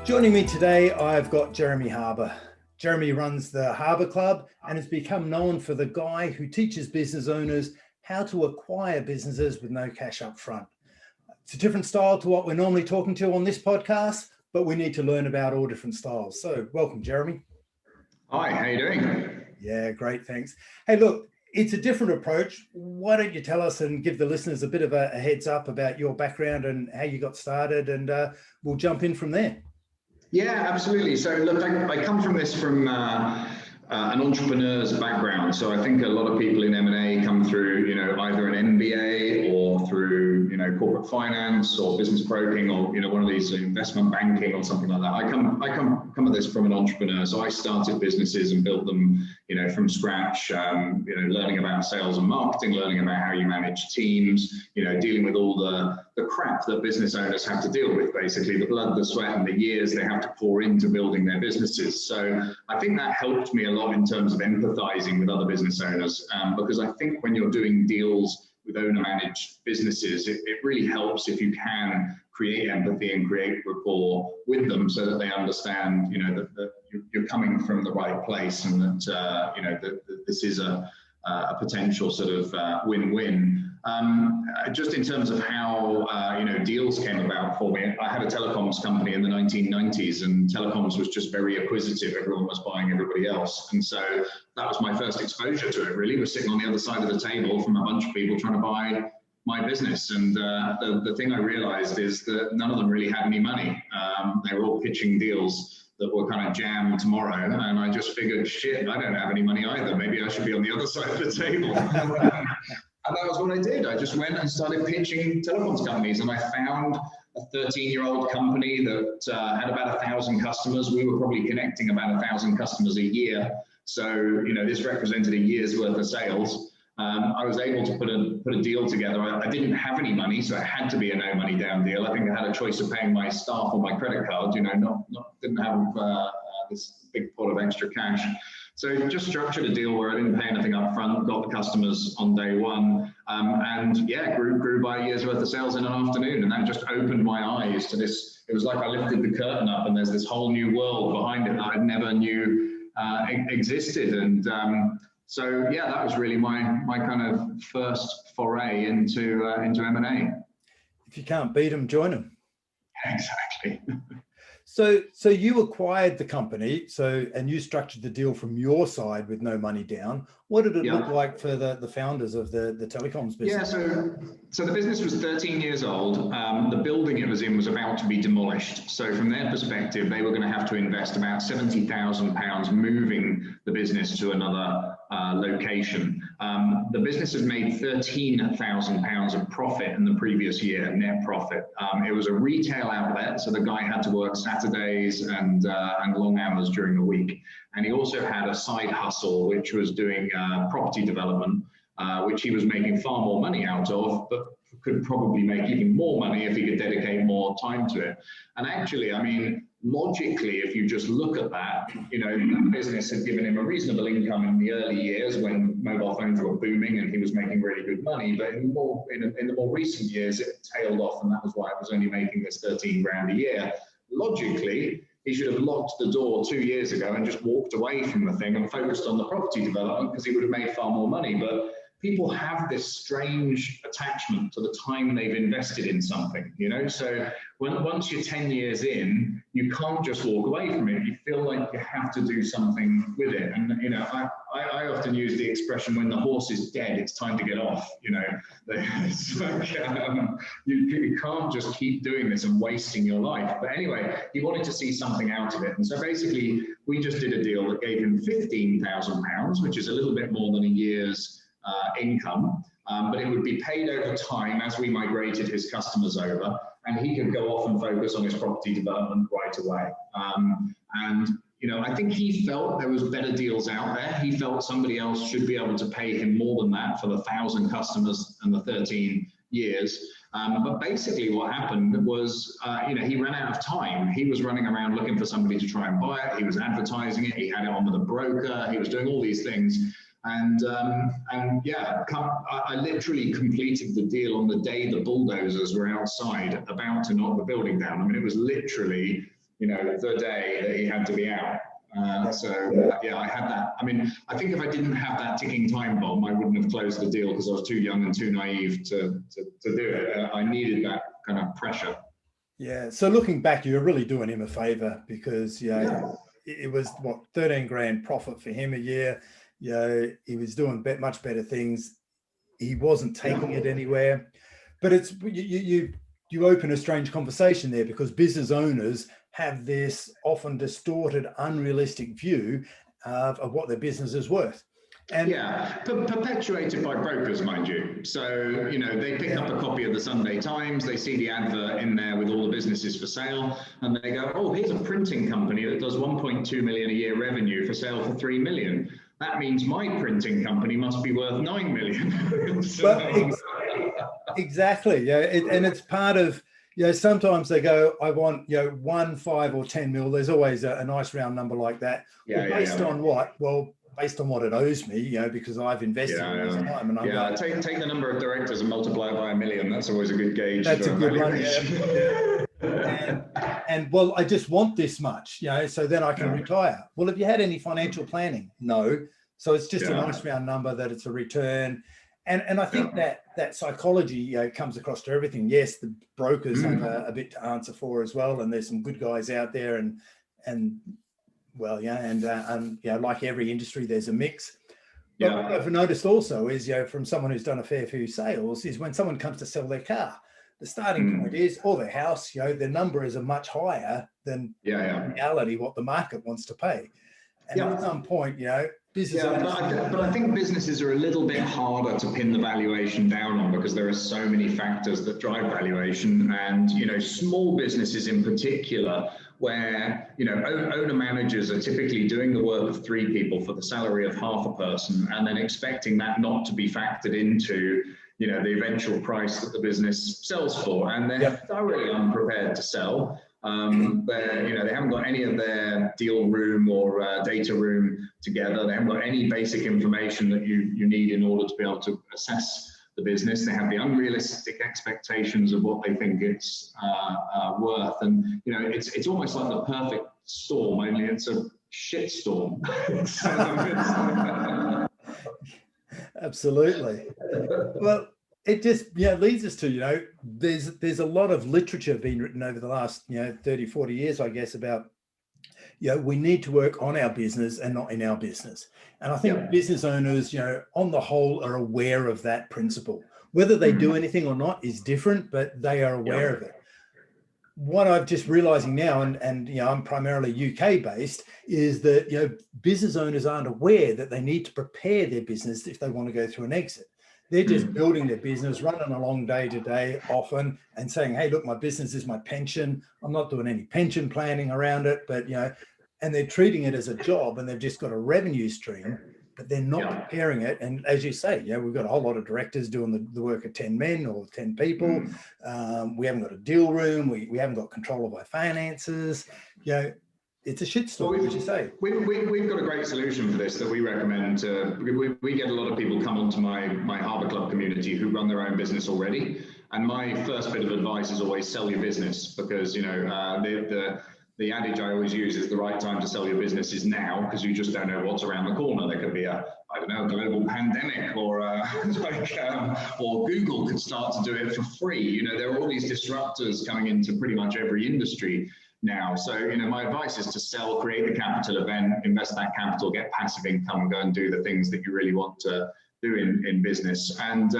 Joining me today, I've got Jeremy Harbour. Jeremy runs the Harbour Club and has become known for the guy who teaches business owners how to acquire businesses with no cash up front. It's a different style to what we're normally talking to on this podcast, but we need to learn about all different styles. So welcome, Jeremy. Hi, how you doing? Yeah, great, thanks. Hey, look, it's a different approach. Why don't you tell us and give the listeners a bit of a heads up about your background and how you got started, and we'll jump in from there. Yeah, absolutely. So look, I come from an entrepreneur's background. So I think a lot of people in M&A come through, either an MBA or through, corporate finance or business broking or, one of these investment banking or something like that. I come at this from an entrepreneur. So I started businesses and built them, from scratch, learning about sales and marketing, learning about how you manage teams, dealing with all the crap that business owners have to deal with, basically the blood, the sweat and the years they have to pour into building their businesses. So I think that helped me a lot in terms of empathizing with other business owners, because I think when you're doing deals with owner-managed businesses, it really helps if you can create empathy and create rapport with them so that they understand, that you're coming from the right place and that, that this is a potential sort of win-win. Just in terms of how deals came about for me, I had a telecoms company in the 1990s, and telecoms was just very acquisitive. Everyone was buying everybody else, and so that was my first exposure to it. Really, was sitting on the other side of the table from a bunch of people trying to buy my business, and the thing I realized is that none of them really had any money. They were all pitching deals that were kind of jam tomorrow, and I just figured, shit, I don't have any money either. Maybe I should be on the other side of the table. And that was what I did. I just went and started pitching telecoms companies, and I found a 13-year-old company that had about 1,000 customers. We were probably connecting about 1,000 customers a year. So, this represented a year's worth of sales. I was able to put a deal together. I didn't have any money, so it had to be a no money down deal. I think I had a choice of paying my staff on my credit card, didn't have this big pot of extra cash. So just structured a deal where I didn't pay anything up front, got the customers on day one, and yeah, grew by a year's worth of sales in an afternoon. And that just opened my eyes to this. It was like I lifted the curtain up and there's this whole new world behind it that I never knew existed. And so yeah, that was really my kind of first foray into M&A. If you can't beat them, join them. Exactly. So you acquired the company, and you structured the deal from your side with no money down. What did it look like for the founders of the telecoms business? Yeah, so the business was 13 years old. The building it was in was about to be demolished. So from their perspective, they were going to have to invest about £70,000 moving the business to another location. The business has made £13,000 of profit in the previous year, net profit. It was a retail outlet, so the guy had to work Saturdays and long hours during the week. And he also had a side hustle, which was doing property development, which he was making far more money out of, but could probably make even more money if he could dedicate more time to it. And actually, I mean, logically, if you just look at that, that business had given him a reasonable income in the early years when mobile phones were booming and he was making really good money. But in the more recent years, it tailed off, and that was why it was only making this 13 grand a year. Logically, he should have locked the door 2 years ago and just walked away from the thing and focused on the property development, because he would have made far more money. But people have this strange attachment to the time they've invested in something, So once you're 10 years in, you can't just walk away from it. You feel like you have to do something with it. And, I often use the expression, when the horse is dead, it's time to get off, It's like, you can't just keep doing this and wasting your life. But anyway, he wanted to see something out of it. And so basically, we just did a deal that gave him £15,000, which is a little bit more than a year's income, but it would be paid over time as we migrated his customers over, and he could go off and focus on his property development right away. And I think he felt there was better deals out there. He felt somebody else should be able to pay him more than that for the 1,000 customers and the 13 years. But basically what happened was, he ran out of time. He was running around looking for somebody to try and buy it. He was advertising it. He had it on with a broker. He was doing all these things. And yeah, I literally completed the deal on the day the bulldozers were outside about to knock the building down. I mean, it was literally, the day that he had to be out. Yeah, I had that. I mean, I think if I didn't have that ticking time bomb, I wouldn't have closed the deal because I was too young and too naive to do it. I needed that kind of pressure. Yeah. So looking back, you're really doing him a favor because, it was what, 13 grand profit for him a year. He was doing much better things. He wasn't taking it anywhere. But it's you open a strange conversation there, because business owners have this often distorted, unrealistic view of what their business is worth. And perpetuated by brokers, mind you. So, they pick up a copy of the Sunday Times, they see the advert in there with all the businesses for sale, and they go, oh, here's a printing company that does 1.2 million a year revenue for sale for 3 million. That means my printing company must be worth 9 million. Exactly. And it's part of, sometimes they go, I want, 1, 5 or 10 mil. There's always a nice round number like that. Based on what? Well, based on what it owes me, because I've invested in this time. And I'm take the number of directors and multiply it by 1 million. That's always a good gauge. That's a good one. And well, I just want this much, so then I can retire. Well, have you had any financial planning? No. So it's just a nice round number that it's a return. And I think that psychology comes across to everything. Yes, the brokers have a bit to answer for as well, and there's some good guys out there, and like every industry, there's a mix. But what I've noticed also is, from someone who's done a fair few sales, is when someone comes to sell their car, the starting point is, or their house, their number is a much higher than in reality what the market wants to pay. And at some point, business owners. But I think businesses are a little bit harder to pin the valuation down on, because there are so many factors that drive valuation, and small businesses in particular, where owner managers are typically doing the work of 3 people for the salary of half a person, and then expecting that not to be factored into the eventual price that the business sells for, and they're thoroughly unprepared to sell. They haven't got any of their deal room or data room together. They haven't got any basic information that you need in order to be able to assess the business. They have the unrealistic expectations of what they think it's worth, and it's almost like the perfect storm, only it's a shit storm. Absolutely. Well, it just leads us to there's a lot of literature being written over the last 30, 40 years, I guess, about we need to work on our business and not in our business. And I think business owners on the whole are aware of that principle. Whether they do anything or not is different, but they are aware of it. What I'm just realizing now, and I'm primarily UK based, is that business owners aren't aware that they need to prepare their business if they want to go through an exit. They're just building their business, running along day to day often, and saying, hey, look, my business is my pension. I'm not doing any pension planning around it, but, and they're treating it as a job, and they've just got a revenue stream, but they're not preparing it. And as you say, we've got a whole lot of directors doing the work of 10 men or 10 people. We haven't got a deal room. We haven't got control of our finances. It's a shitstorm, as you say. We've got a great solution for this that we recommend. We get a lot of people come onto my Harbour Club community who run their own business already. And my first bit of advice is always sell your business, because the adage I always use is the right time to sell your business is now, because you just don't know what's around the corner. There could be a global pandemic, or or Google could start to do it for free. There are all these disruptors coming into pretty much every industry now. So, my advice is to sell, create the capital event, invest that capital, get passive income, and go and do the things that you really want to do in business. And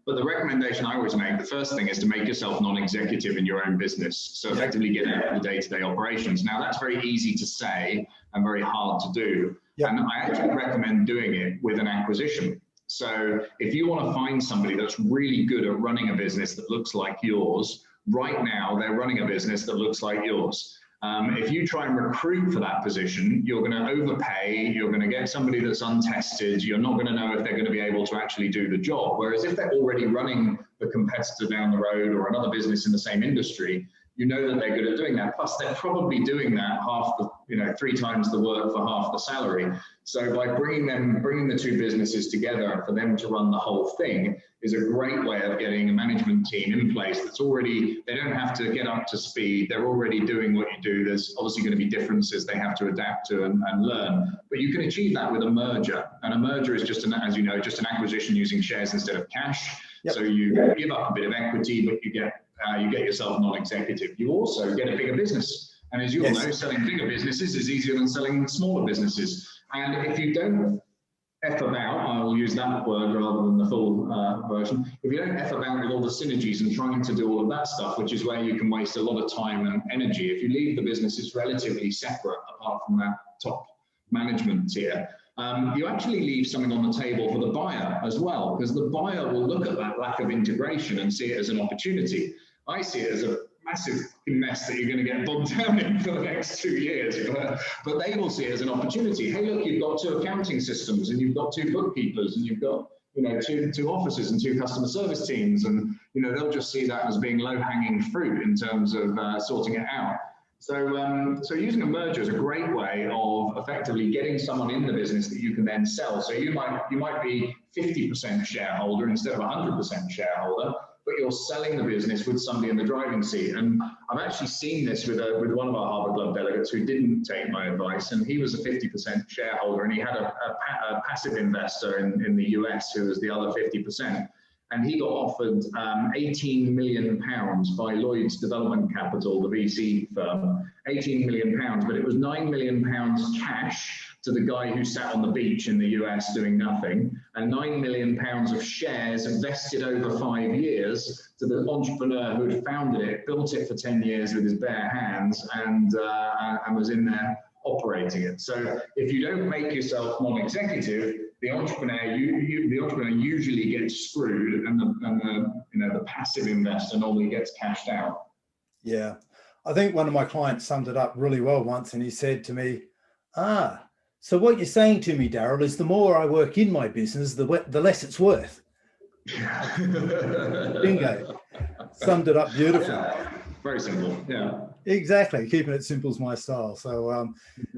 but the recommendation I always make, the first thing is to make yourself non-executive in your own business. So effectively get out of the day-to-day operations. Now that's very easy to say and very hard to do. And I actually recommend doing it with an acquisition. So if you want to find somebody that's really good at running a business that looks like yours, right now they're running a business that looks like yours. If you try and recruit for that position, you're going to overpay, you're going to get somebody that's untested, you're not going to know if they're going to be able to actually do the job. Whereas if they're already running the competitor down the road or another business in the same industry, you know that they're good at doing that. Plus, they're probably doing that half the, 3 times the work for half the salary. So by bringing the two businesses together for them to run the whole thing is a great way of getting a management team in place that's already, they don't have to get up to speed. They're already doing what you do. There's obviously going to be differences they have to adapt to and learn, but you can achieve that with a merger. And a merger is just as you know, just an acquisition using shares instead of cash. Yep. So you give up a bit of equity, but you get yourself non-executive. You also get a bigger business. And as you all know, selling bigger businesses is easier than selling smaller businesses. And if you don't F about, I will use that word rather than the full version, if you don't F about with all the synergies and trying to do all of that stuff, which is where you can waste a lot of time and energy, if you leave the businesses relatively separate apart from that top management tier, you actually leave something on the table for the buyer as well, because the buyer will look at that lack of integration and see it as an opportunity. I see it as a massive mess that you're going to get bogged down in for the next 2 years, but they will see it as an opportunity. Hey, look, you've got 2 accounting systems, and you've got 2 bookkeepers, and you've got two offices and 2 customer service teams, and they'll just see that as being low-hanging fruit in terms of sorting it out. So using a merger is a great way of effectively getting someone in the business that you can then sell. So you might be 50% shareholder instead of 100% shareholder, but you're selling the business with somebody in the driving seat. And I've actually seen this with one of our Harbour Club delegates who didn't take my advice, and he was a 50% shareholder, and he had a passive investor in the US who was the other 50%. And he got offered £18 million by Lloyd's Development Capital, the VC firm, £18 million, but it was £9 million cash to the guy who sat on the beach in the US doing nothing, and £9 million of shares invested over 5 years to the entrepreneur who had founded it, built it for 10 years with his bare hands, and was in there operating it. So if you don't make yourself non-executive, the entrepreneur usually gets screwed, and the passive investor normally gets cashed out. Yeah, I think one of my clients summed it up really well once, and he said to me, so what you're saying to me, Daryl, is the more I work in my business, the less it's worth. Bingo. Summed it up beautifully. Yeah. Very simple. Yeah. Exactly. Keeping it simple is my style. So,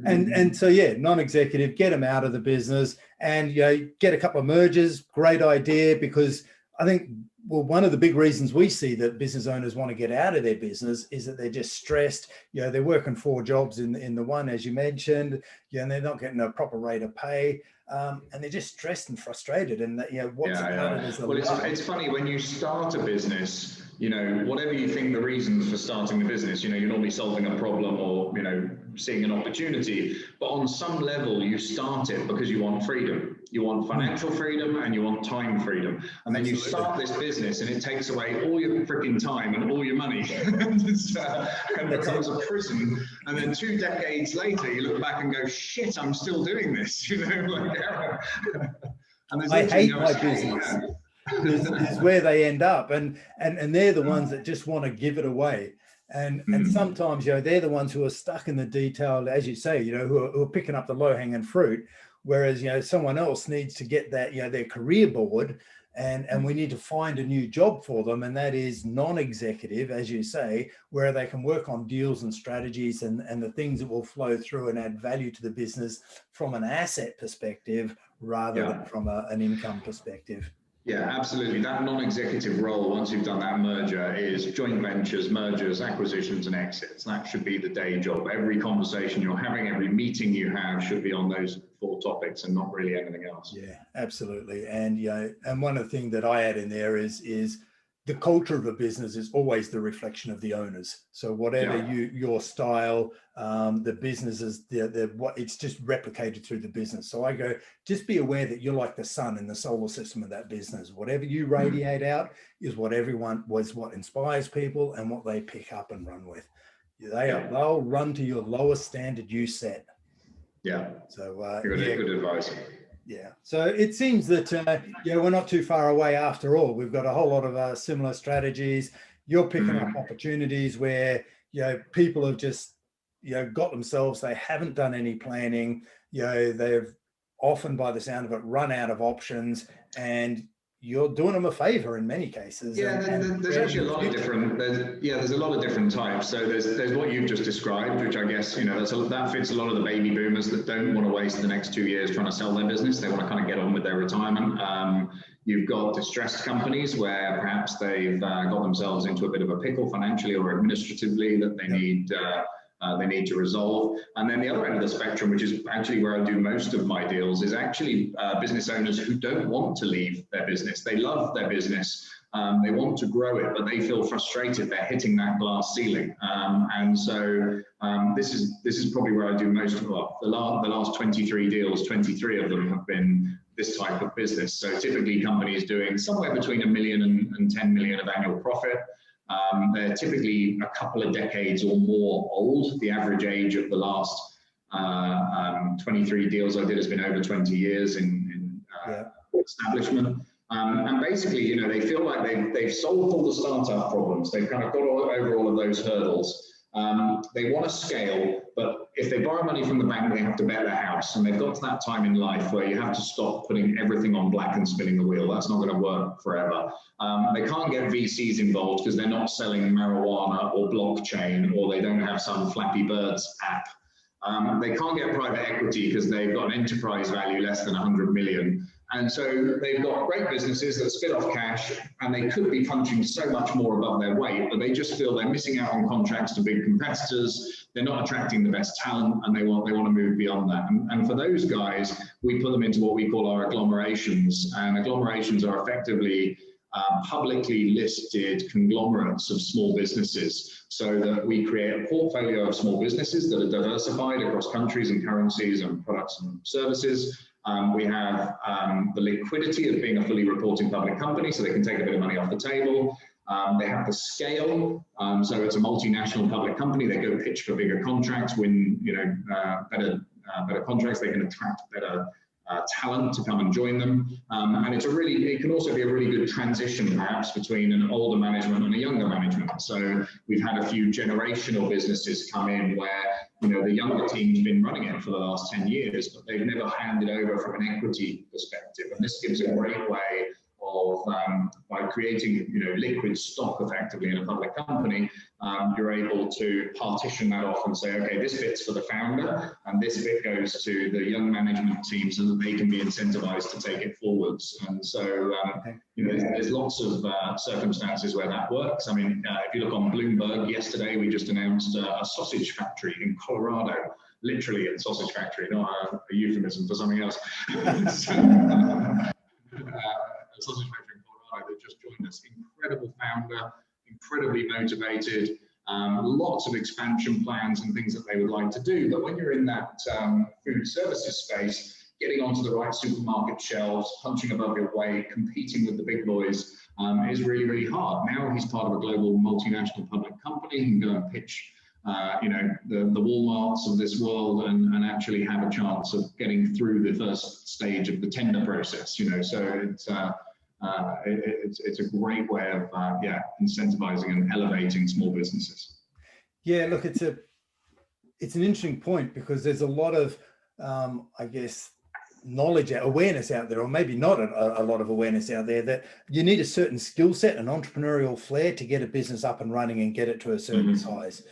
and so, yeah, non-executive, get them out of the business, and get a couple of mergers. Great idea, because I think, well, one of the big reasons we see that business owners want to get out of their business is that they're just stressed. They're working 4 jobs in the one, as you mentioned, and they're not getting a proper rate of pay, and they're just stressed and frustrated. And what's it's funny when you start a business. Whatever you think the reasons for starting the business, you're normally solving a problem or, seeing an opportunity. But on some level, you start it because you want freedom. You want financial freedom and you want time freedom. And then you start this business and it takes away all your freaking time and all your money and becomes a prison. And then 2 decades later, you look back and go, shit, I'm still doing this. And I hate my business. Is where they end up, and they're the ones that just want to give it away, and sometimes they're the ones who are stuck in the detail, as you say, who are picking up the low-hanging fruit, whereas someone else needs to get that their career board, and we need to find a new job for them, and that is non-executive, as you say, where they can work on deals and strategies and the things that will flow through and add value to the business from an asset perspective rather than from an income perspective. Yeah, absolutely. That non-executive role, once you've done that merger, is joint ventures, mergers, acquisitions, and exits. That should be the day job. Every conversation you're having, every meeting you have should be on those 4 topics and not really anything else. Yeah, absolutely. And and one of the things that I add in there is the culture of a business is always the reflection of the owners. So whatever your style, the businesses, it's just replicated through the business. So I go, just be aware that you're like the sun in the solar system of that business. Whatever you radiate out is what inspires people and what they pick up and run with. They'll run to your lowest standard you set. Yeah. So good advice. Yeah, so it seems that we're not too far away after all. We've got a whole lot of similar strategies. You're picking up opportunities where people have just got themselves. They haven't done any planning. They've often, by the sound of it, run out of options, and you're doing them a favor in many cases. Yeah, there's actually a lot of different. There's a lot of different types. So there's what you've just described, which I guess that fits a lot of the baby boomers that don't want to waste the next 2 years trying to sell their business. They want to kind of get on with their retirement. You've got distressed companies where perhaps they've got themselves into a bit of a pickle financially or administratively that they need to resolve. And then the other end of the spectrum, which is actually where I do most of my deals, is actually business owners who don't want to leave their business. They love their business. They want to grow it, but they feel frustrated. They're hitting that glass ceiling. And so this is probably where I do most of the last 23 deals, 23 of them have been this type of business. So typically companies doing somewhere between 1 million and 10 million of annual profit. They're typically a couple of decades or more old. The average age of the last 23 deals I did has been over 20 years in establishment. And basically, they feel like they've solved all the startup problems. They've kind of got over all of those hurdles. They want to scale, but if they borrow money from the bank, they have to bet their house. And they've got to that time in life where you have to stop putting everything on black and spinning the wheel. That's not going to work forever. They can't get VCs involved because they're not selling marijuana or blockchain, or they don't have some Flappy Birds app. They can't get private equity because they've got an enterprise value less than 100 million. And so they've got great businesses that spit off cash, and they could be punching so much more above their weight, but they just feel they're missing out on contracts to big competitors. They're not attracting the best talent, and they want to move beyond that. And for those guys, we put them into what we call our agglomerations. And agglomerations are effectively publicly listed conglomerates of small businesses, so that we create a portfolio of small businesses that are diversified across countries and currencies and products and services. We have the liquidity of being a fully reporting public company, so they can take a bit of money off the table. They have the scale, so it's a multinational public company. They go pitch for bigger contracts, win better contracts. They can attract better talent to come and join them, and it can also be a really good transition perhaps between an older management and a younger management. So we've had a few generational businesses come in where the younger team's been running it for the last 10 years, but they've never handed over from an equity perspective. And this gives a great way of, by creating liquid stock effectively in a public company, you're able to partition that off and say, okay, this bit's for the founder and this bit goes to the young management team so that they can be incentivized to take it forwards. And so there's lots of circumstances where that works. I mean, if you look on Bloomberg, yesterday we just announced a sausage factory in Colorado, literally a sausage factory, not a euphemism for something else. A sausage factory in Colorado that just joined us. Incredible founder, incredibly motivated, lots of expansion plans and things that they would like to do. But when you're in that food services space, getting onto the right supermarket shelves, punching above your weight, competing with the big boys is really, really hard. Now he's part of a global multinational public company. He can go and pitch the Walmarts of this world and actually have a chance of getting through the first stage of the tender process. So it's a great way of incentivizing and elevating small businesses. Yeah, look, it's an interesting point because there's a lot of I guess knowledge, awareness out there, or maybe not a lot of awareness out there, that you need a certain skill set, an entrepreneurial flair to get a business up and running and get it to a certain size.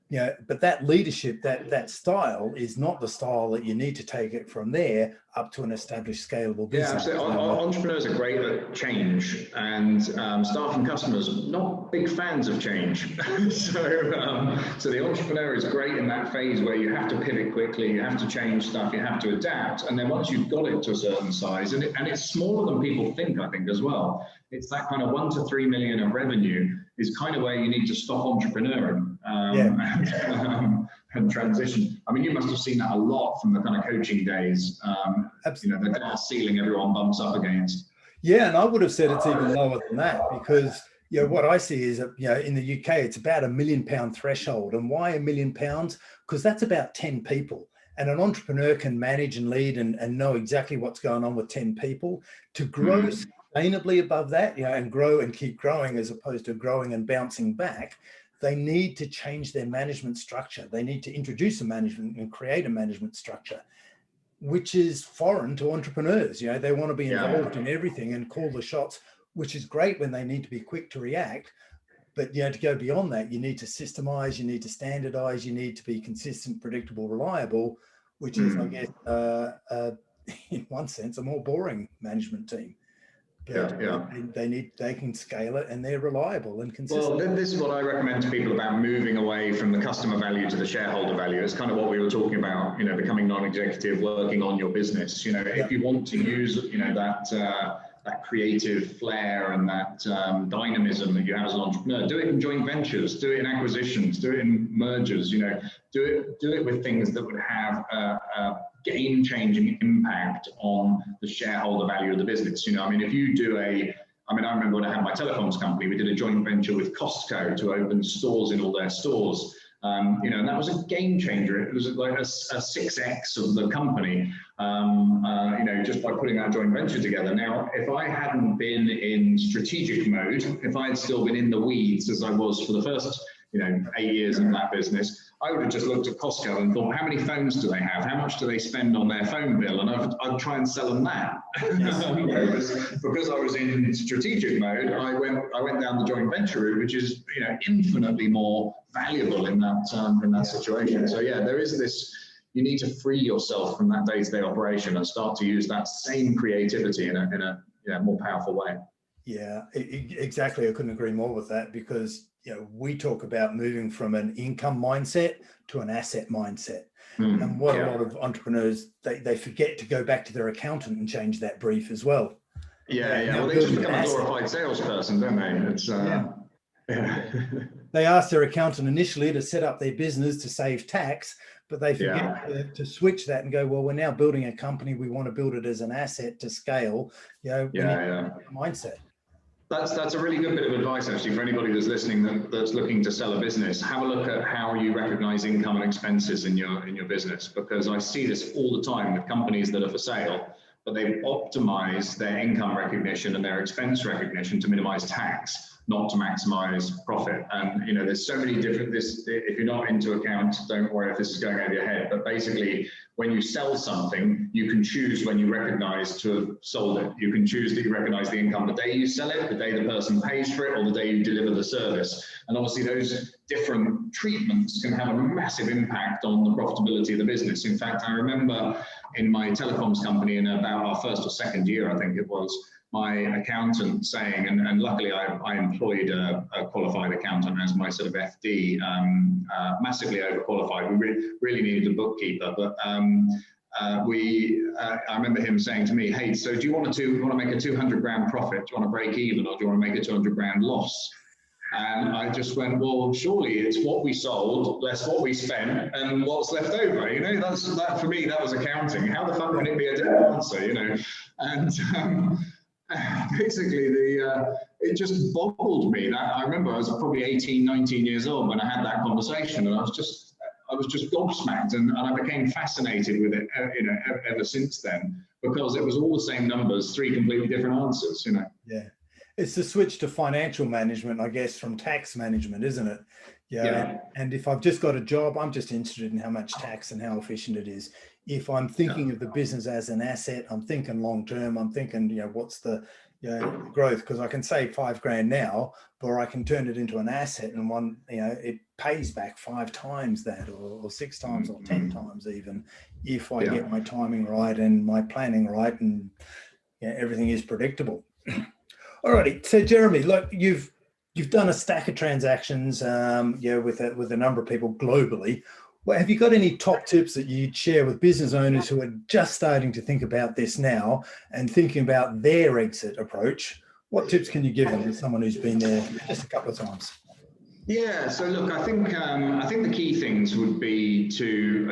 But that leadership, that style is not the style that you need to take it from there up to an established scalable business. Yeah, absolutely. Entrepreneurs are great at change, and staff and customers not big fans of change. So the entrepreneur is great in that phase where you have to pivot quickly, you have to change stuff, you have to adapt, and then once you've got it to a certain size, and it's smaller than people think, I think as well. It's that kind of 1 to 3 million of revenue is kind of where you need to stop entrepreneuring and transition. I mean, you must have seen that a lot from the kind of coaching days. The glass ceiling everyone bumps up against. Yeah, and I would have said it's even lower than that because what I see is in the UK it's about £1 million threshold. And why £1 million? Because that's about 10 people. And an entrepreneur can manage and lead and know exactly what's going on with 10 people. To grow sustainably above that, and grow and keep growing as opposed to growing and bouncing back, they need to change their management structure. They need to introduce a management and create a management structure. which is foreign to entrepreneurs. You know, they want to be involved Yeah. in everything and call the shots, which is great when they need to be quick to react. But, you know, to go beyond that, you need to systemize, you need to standardize, you need to be consistent, predictable, reliable, which is, I guess, in one sense, a more boring management team. But they can scale it, and they're reliable and consistent. Well, this is what I recommend to people about moving away from the customer value to the shareholder value. It's kind of what we were talking about, you know, becoming non-executive, working on your business. You know, if you want to use, you know, that creative flair and that dynamism that you have as an entrepreneur, do it in joint ventures, do it in acquisitions, do it in mergers. You know, do it with things that would have a game-changing impact on the shareholder value of the business. You know, I mean, if you do I remember when I had my telecoms company, we did a joint venture with Costco to open stores in all their stores. You know, and that was a game changer. It was like a 6x of the company, you know, just by putting that joint venture together. Now, if I hadn't been in strategic mode, if I had still been in the weeds as I was for the first, you know, 8 years in that business, I would have just looked at Costco and thought, how many phones do they have? How much do they spend on their phone bill? And I'd try and sell them that. Because I was in strategic mode, I went down the joint venture route, which is, you know, infinitely more valuable in that situation. So yeah, there is this. You need to free yourself from that day-to-day operation and start to use that same creativity in a more powerful way. Yeah, exactly. I couldn't agree more with that, because, you know, we talk about moving from an income mindset to an asset mindset. And what a lot of entrepreneurs, they forget to go back to their accountant and change that brief as well. Well, they just become a glorified salesperson, don't they? It's They ask their accountant initially to set up their business to save tax, but they forget to switch that and go, well, we're now building a company. We want to build it as an asset to scale. You know, mindset. That's a really good bit of advice, actually, for anybody that's listening that's looking to sell a business. Have a look at how you recognize income and expenses in your business, because I see this all the time with companies that are for sale, but they've optimized their income recognition and their expense recognition to minimize tax, not to maximize profit. And, you know, there's so many different, if you're not into accounts, don't worry if this is going over your head, but basically when you sell something, you can choose when you recognize to have sold it. You can choose that you recognize the income the day you sell it, the day the person pays for it, or the day you deliver the service. And obviously those different treatments can have a massive impact on the profitability of the business. In fact, I remember in my telecoms company in about our first or second year, I think it was, my accountant saying, and luckily I employed a qualified accountant as my sort of FD, massively overqualified. We really needed a bookkeeper, but I remember him saying to me, hey, so do you want to make a 200 grand profit? Do you want to break even, or do you want to make a 200 grand loss? And I just went, well, surely it's what we sold, less what we spent, and what's left over. You know, that for me, that was accounting. How the fuck can it be a different answer, you know? And basically it just boggled me. I remember I was probably 18, 19 years old when I had that conversation, and I was just gobsmacked, and I became fascinated with it, you know, ever since then, because it was all the same numbers, three completely different answers, you know. Yeah. It's the switch to financial management, I guess, from tax management, isn't it? Yeah. And if I've just got a job, I'm just interested in how much tax and how efficient it is. If I'm thinking of the business as an asset, I'm thinking long term. I'm thinking, you know, what's the growth? Because I can save 5 grand now, or I can turn it into an asset, and it pays back 5 times that, or 6 times, or 10 times even, if I get my timing right and my planning right, and everything is predictable. Alrighty, so Jeremy, look, you've done a stack of transactions, with a number of people globally. Well, have you got any top tips that you'd share with business owners who are just starting to think about this now and thinking about their exit approach? What tips can you give them as someone who's been there just a couple of times? Yeah, so look, I think the key things would be to,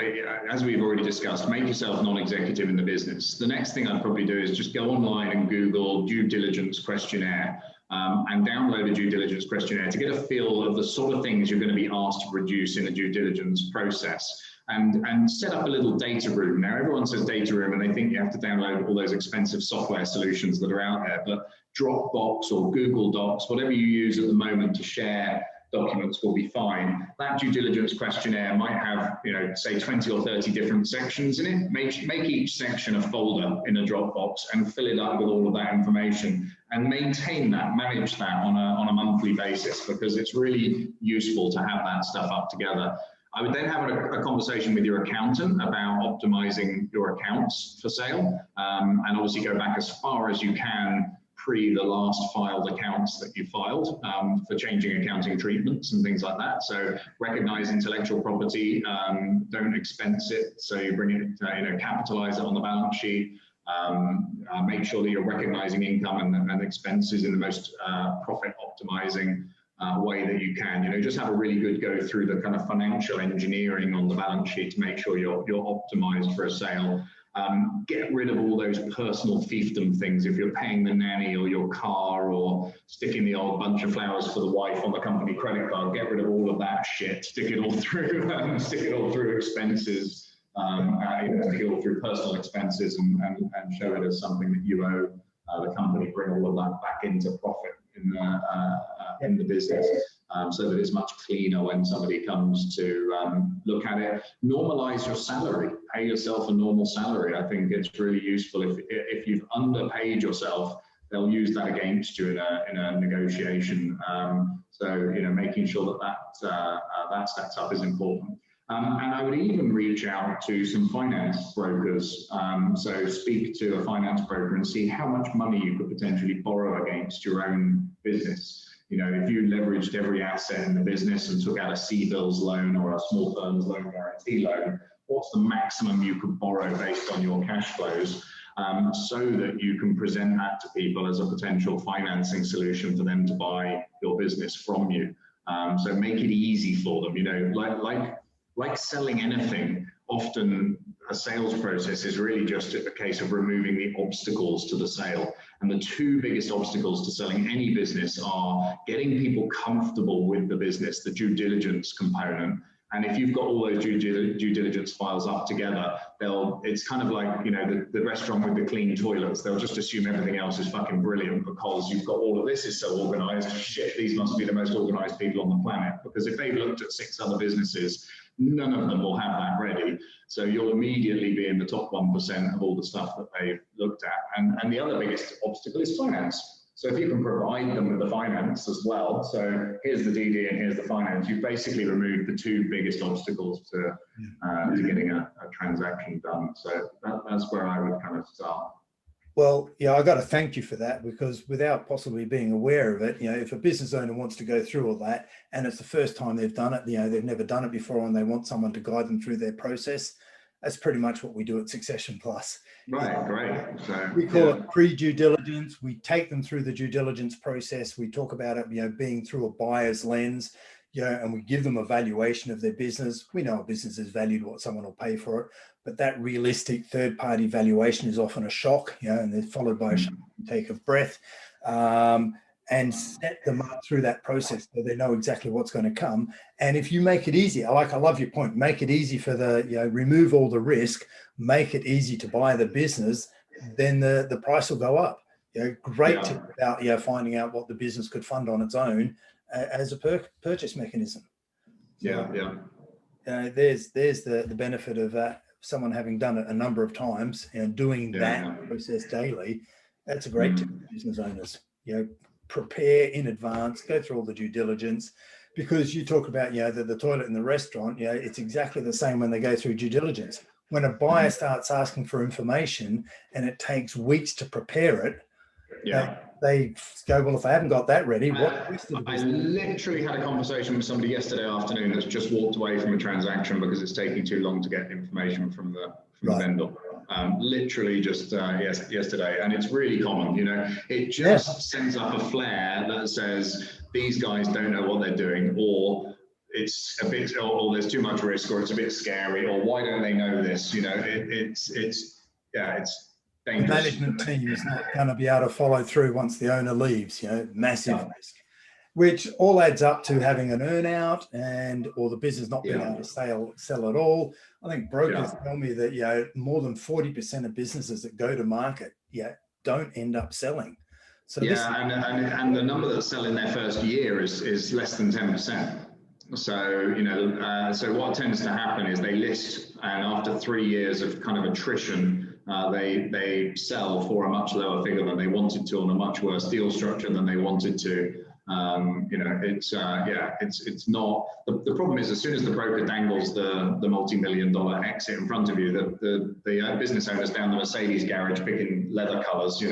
as we've already discussed, make yourself non-executive in the business. The next thing I'd probably do is just go online and Google due diligence questionnaire, and download a due diligence questionnaire to get a feel of the sort of things you're going to be asked to produce in a due diligence process, and set up a little data room. Now, everyone says data room and they think you have to download all those expensive software solutions that are out there, but Dropbox or Google Docs, whatever you use at the moment to share documents will be fine. That due diligence questionnaire might have, you know, say 20 or 30 different sections in it. Make each section a folder in a Dropbox and fill it up with all of that information, and maintain that, manage that on a monthly basis, because it's really useful to have that stuff up together. I would then have a conversation with your accountant about optimizing your accounts for sale, and obviously go back as far as you can pre the last filed accounts that you filed, for changing accounting treatments and things like that. So recognize intellectual property, don't expense it, so you bring it, you know, capitalize it on the balance sheet. Make sure that you're recognizing income and expenses in the most profit optimizing way that you can. You know, just have a really good go through the kind of financial engineering on the balance sheet to make sure you're optimized for a sale. Get rid of all those personal fiefdom things. If you're paying the nanny or your car or sticking the old bunch of flowers for the wife on the company credit card, get rid of all of that shit. Stick it all through, stick it all through expenses. You know, stick it all through personal expenses and show it as something that you owe the company. Bring all of that back into profit in the business, so that it's much cleaner when somebody comes to look at it. Normalize your salary. Pay yourself a normal salary. I think it's really useful. If you've underpaid yourself, they'll use that against you in a negotiation. So, you know, making sure that stacks up is important. And I would even reach out to some finance brokers. So speak to a finance broker and see how much money you could potentially borrow against your own business. You know, if you leveraged every asset in the business and took out a C-bills loan or a small firms loan guarantee loan, what's the maximum you could borrow based on your cash flows, so that you can present that to people as a potential financing solution for them to buy your business from you. So make it easy for them. You know, like selling anything, often a sales process is really just a case of removing the obstacles to the sale. And the two biggest obstacles to selling any business are getting people comfortable with the business, the due diligence component. And if you've got all those due diligence files up together, it's kind of like, you know, the restaurant with the clean toilets. They'll just assume everything else is fucking brilliant because you've got all of this is so organized. Shit, these must be the most organized people on the planet. Because if they've looked at 6 other businesses, none of them will have that ready. So you'll immediately be in the top 1% of all the stuff that they've looked at. And the other biggest obstacle is finance. So if you can provide them with the finance as well, so here's the DD and here's the finance, you've basically removed the 2 biggest obstacles to getting a transaction done. So that's where I would kind of start. Well, yeah, I got to thank you for that, because without possibly being aware of it, you know, if a business owner wants to go through all that and it's the first time they've done it, you know, they've never done it before and they want someone to guide them through their process, that's pretty much what we do at Succession Plus. Right, great. So, we call it pre-due diligence. We take them through the due diligence process. We talk about it, you know, being through a buyer's lens, you know, and we give them a valuation of their business. We know a business is valued what someone will pay for it, but that realistic third-party valuation is often a shock, you know, and they're followed by a take of breath, and set them up through that process so they know exactly what's going to come. And if you make it easy, I love your point, make it easy for you know, remove all the risk, make it easy to buy the business, then the price will go up. You know, great tip about, you know, finding out what the business could fund on its own as a purchase mechanism. So, there's the benefit of someone having done it a number of times and doing that process daily. That's a great tip for business owners. You know, prepare in advance, go through all the due diligence, because you talk about, you know, the toilet in the restaurant, you know, it's exactly the same when they go through due diligence. When a buyer starts asking for information and it takes weeks to prepare it, they go, well, if I haven't got that ready, what? I literally had a conversation with somebody yesterday afternoon that's just walked away from a transaction because it's taking too long to get information from the vendor. Literally just yesterday, and it's really common. You know, it just sends up a flare that says these guys don't know what they're doing, or it's a bit, or there's too much risk, or it's a bit scary, or why don't they know this? You know, it's dangerous. The management team is not going to be able to follow through once the owner leaves. You know, massive risk, which all adds up to having an earnout or the business not being able to sell at all. I think brokers tell me that, you know, more than 40% of businesses that go to market don't end up selling. So yeah, and the number that sell in their first year is less than 10%. So, so what tends to happen is they list, and after 3 years of kind of attrition, they sell for a much lower figure than they wanted to, on a much worse deal structure than they wanted to. It's not, the problem is, as soon as the broker dangles the multi-million-dollar exit in front of you, the business owner's down the Mercedes garage picking leather colors,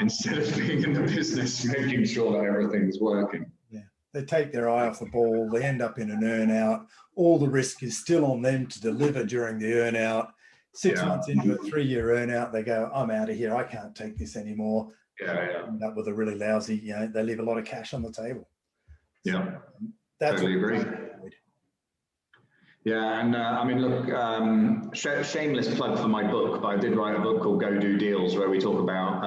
instead of being in the business making sure that everything's working. They take their eye off the ball, they end up in an earn-out. All the risk is still on them to deliver during the earn-out. 6 months into a 3-year earn-out, they go, I'm out of here, I can't take this anymore. End up with a really lousy, they leave a lot of cash on the table. Yeah, that's totally agree. Yeah, and I mean, look, shameless plug for my book, but I did write a book called Go Do Deals, where we talk about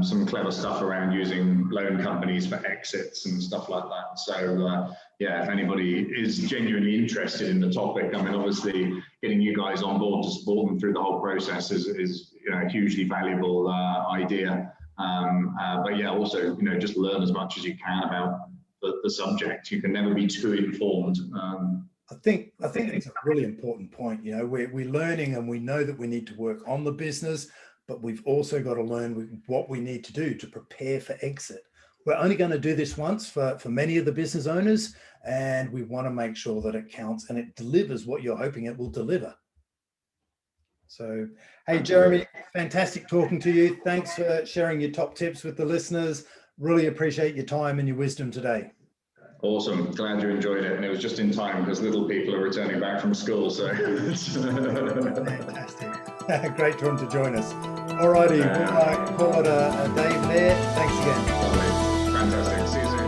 some clever stuff around using loan companies for exits and stuff like that. So if anybody is genuinely interested in the topic, I mean, obviously getting you guys on board to support them through the whole process is a hugely valuable idea. But yeah, also, just learn as much as you can about the subject. You can never be too informed. I think it's a really important point. We're learning, and we know that we need to work on the business, but we've also got to learn what we need to do to prepare for exit. We're only going to do this once for many of the business owners, and we want to make sure that it counts and it delivers what you're hoping it will deliver. So, hey, Jeremy, fantastic talking to you. Thanks for sharing your top tips with the listeners. Really appreciate your time and your wisdom today. Awesome. Glad you enjoyed it. And it was just in time because little people are returning back from school. So fantastic. Great time to join us. All righty. We'll call it a day there. Thanks again. Fantastic. See you soon.